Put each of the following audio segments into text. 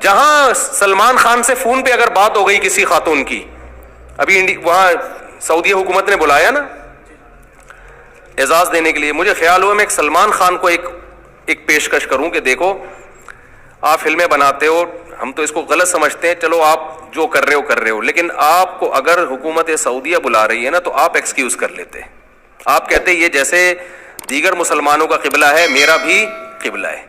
جہاں سلمان خان سے فون پہ اگر بات ہو گئی کسی خاتون کی, ابھی وہاں سعودی حکومت نے بلایا نا اعزاز دینے کے لیے, مجھے خیال ہوا میں ایک سلمان خان کو ایک پیشکش کروں کہ دیکھو آپ فلمیں بناتے ہو, ہم تو اس کو غلط سمجھتے ہیں, چلو آپ جو کر رہے ہو, لیکن آپ کو اگر حکومت سعودیہ بلا رہی ہے نا تو آپ ایکسکیوز کر لیتے, آپ کہتے یہ جیسے دیگر مسلمانوں کا قبلہ ہے میرا بھی قبلہ ہے,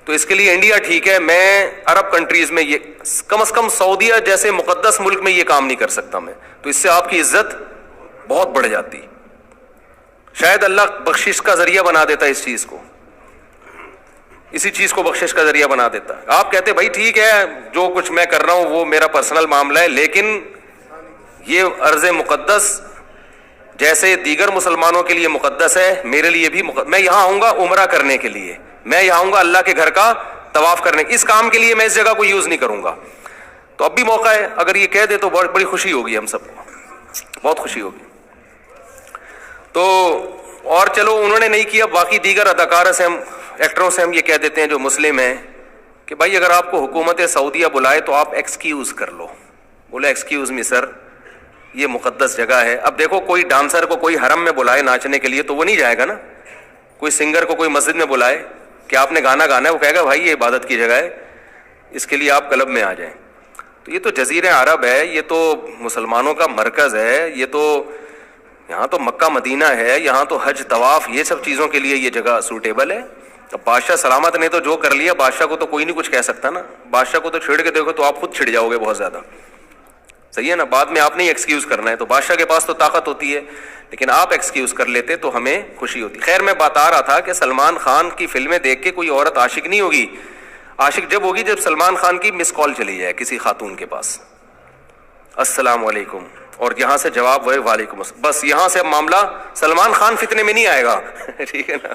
تو اس کے لیے انڈیا ٹھیک ہے, میں عرب کنٹریز میں یہ کم از کم سعودیہ جیسے مقدس ملک میں یہ کام نہیں کر سکتا میں, تو اس سے آپ کی عزت بہت بڑھ جاتی, شاید اللہ بخشش کا ذریعہ بنا دیتا اس چیز کو, اسی چیز کو بخشش کا ذریعہ بنا دیتا. آپ کہتے بھائی ٹھیک ہے جو کچھ میں کر رہا ہوں وہ میرا پرسنل معاملہ ہے, لیکن یہ ارض مقدس جیسے دیگر مسلمانوں کے لیے مقدس ہے میرے لیے بھی میں یہاں آؤں گا عمرہ کرنے کے لیے, میں یہاں آؤں گا اللہ کے گھر کا طواف کرنے, اس کام کے لیے میں اس جگہ کو یوز نہیں کروں گا. تو اب بھی موقع ہے, اگر یہ کہہ دے تو بہت بڑی خوشی ہوگی, ہم سب کو بہت خوشی ہوگی. تو اور چلو انہوں نے نہیں کیا, باقی دیگر اداکاروں سے ایکٹروں سے ہم یہ کہہ دیتے ہیں جو مسلم ہیں کہ بھائی اگر آپ کو حکومت سعودیہ بلائے تو آپ ایکسکیوز کر لو. بولے ایکسکیوز می سر یہ مقدس جگہ ہے. اب دیکھو کوئی ڈانسر کو کوئی حرم میں بلائے ناچنے کے لیے تو وہ نہیں جائے گا نا, کوئی سنگر کو کوئی مسجد میں بلائے کہ آپ نے گانا گانا ہے, وہ کہے گا بھائی یہ عبادت کی جگہ ہے, اس کے لیے آپ کلب میں آ جائیں. تو یہ تو جزیرہ عرب ہے, یہ تو مسلمانوں کا مرکز ہے, یہ تو یہاں تو مکہ مدینہ ہے, یہاں تو حج طواف یہ سب چیزوں کے لیے یہ جگہ سوٹیبل ہے. اب بادشاہ سلامت نے تو جو کر لیا, بادشاہ کو تو کوئی نہیں کچھ کہہ سکتا نا, بادشاہ کو تو چھیڑ کے دیکھو تو آپ خود چھڑ جاؤ گے بہت زیادہ, صحیح ہے نا, بعد میں آپ نے ایکسکیوز کرنا ہے, تو بادشاہ کے پاس تو طاقت ہوتی ہے, لیکن آپ ایکسکیوز کر لیتے تو ہمیں خوشی ہوتی. خیر میں بتا رہا تھا کہ سلمان خان کی فلمیں دیکھ کے کوئی عورت عاشق نہیں ہوگی, عاشق جب ہوگی جب سلمان خان کی مس کال چلی جائے کسی خاتون کے پاس, السلام علیکم, اور یہاں سے جواب ہوئے وعلیکم السلام, بس یہاں سے اب معاملہ سلمان خان فتنے میں نہیں آئے گا. ٹھیک ہے نا.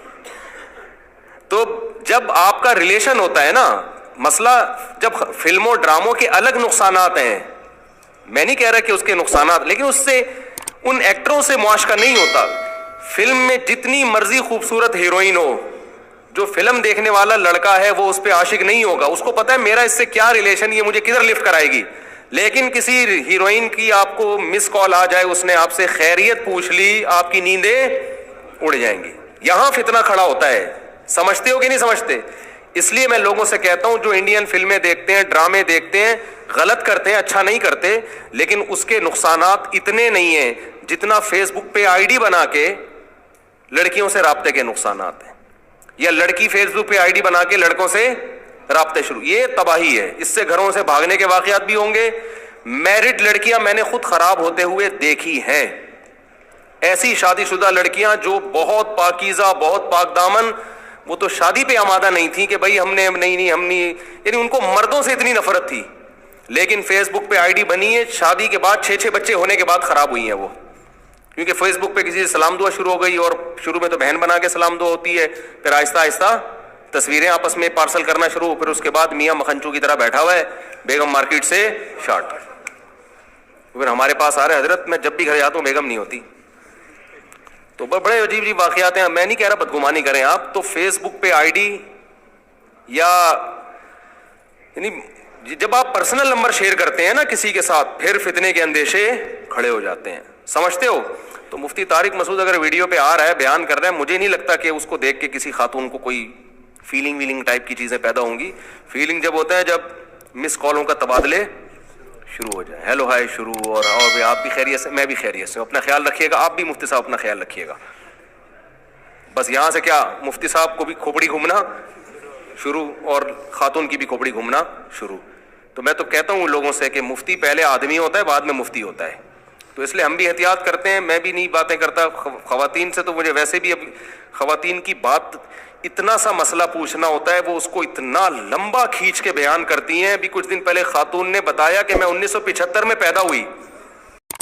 تو جب آپ کا ریلیشن ہوتا ہے نا, مسئلہ جب فلموں ڈراموں کے الگ نقصانات ہیں, میں نہیں کہہ رہا کہ اس کے نقصانات, لیکن اس سے ان ایکٹروں سے معاشقہ نہیں ہوتا. فلم میں جتنی مرضی خوبصورت ہیروئن ہو, جو فلم دیکھنے والا لڑکا ہے وہ اس پہ عاشق نہیں ہوگا, اس کو پتا ہے میرا اس سے کیا ریلیشن, یہ مجھے کدھر لفٹ کرائے گی. لیکن کسی ہیروئن کی آپ کو مس کال آ جائے, اس نے آپ سے خیریت پوچھ لی, آپ کی نیندیں اڑ جائیں گی. یہاں فتنہ کھڑا ہوتا ہے, سمجھتے ہو کہ نہیں سمجھتے؟ اس لیے میں لوگوں سے کہتا ہوں جو انڈین فلمیں دیکھتے ہیں, ڈرامے دیکھتے ہیں, غلط کرتے ہیں, اچھا نہیں کرتے, لیکن اس کے نقصانات اتنے نہیں ہیں جتنا فیس بک پہ آئی ڈی بنا کے لڑکیوں سے رابطے کے نقصانات ہیں, یا لڑکی فیس بک پہ آئی ڈی بنا کے لڑکوں سے رابطے شروع, یہ تباہی ہے. اس سے گھروں سے بھاگنے کے واقعات بھی ہوں گے. میرڈ لڑکیاں میں نے خود خراب ہوتے ہوئے دیکھی ہیں, ایسی شادی شدہ لڑکیاں جو بہت پاکیزہ, بہت پاک دامن, وہ تو شادی پہ آمادہ نہیں تھی کہ بھائی ہم نہیں, یعنی ان کو مردوں سے اتنی نفرت تھی, لیکن فیس بک پہ آئی ڈی بنی ہے, شادی کے بعد 6 بچے ہونے کے بعد خراب ہوئی ہیں وہ, کیونکہ فیس بک پہ کسی سے سلام دعا شروع ہو گئی, اور شروع میں تو بہن بنا کے سلام دعا ہوتی ہے, پھر آہستہ آہستہ تصویریں آپس میں پارسل کرنا شروع, پھر اس کے بعد میاں مکھنچو کی طرح بیٹھا ہوا ہے بیگم مارکیٹ سے شارٹ, پھر ہمارے پاس آ رہے حضرت میں جب بھی گھر جاتا ہوں بیگم نہیں ہوتی. تو بڑے عجیب عجیب واقعات ہیں. میں نہیں کہہ رہا بدگمانی کریں آپ, تو فیس بک پہ آئی ڈی یا یعنی جب آپ پرسنل نمبر شیئر کرتے ہیں نا کسی کے ساتھ, پھر فتنے کے اندیشے کھڑے ہو جاتے ہیں, سمجھتے ہو؟ تو مفتی طارق مسعود اگر ویڈیو پہ آ رہا ہے, بیان کر رہا ہے, مجھے نہیں لگتا کہ اس کو دیکھ کے کسی خاتون کو کوئی فیلنگ ٹائپ کی چیزیں پیدا ہوں گی. فیلنگ جب ہوتا ہے جب مس کالوں کا تبادلے شروع ہو جائے, ہیلو ہائے شروع, اور آپ بھی خیریت سے, میں بھی خیریت سے, اپنا خیال رکھیے گا, آپ بھی مفتی صاحب اپنا خیال رکھیے گا. بس یہاں سے کیا مفتی صاحب کو بھی کھوپڑی گھومنا شروع, اور خاتون کی بھی کھوپڑی گھومنا شروع. تو میں تو کہتا ہوں لوگوں سے کہ مفتی پہلے آدمی ہوتا ہے, بعد میں مفتی ہوتا ہے. تو اس لیے ہم بھی احتیاط کرتے ہیں, میں بھی نہیں باتیں کرتا خواتین سے, تو مجھے ویسے بھی اب خواتین کی بات اتنا سا مسئلہ پوچھنا ہوتا ہے, وہ اس کو اتنا لمبا کھینچ کے بیان کرتی ہیں. ابھی کچھ دن پہلے خاتون نے بتایا کہ میں 1975 میں پیدا ہوئی,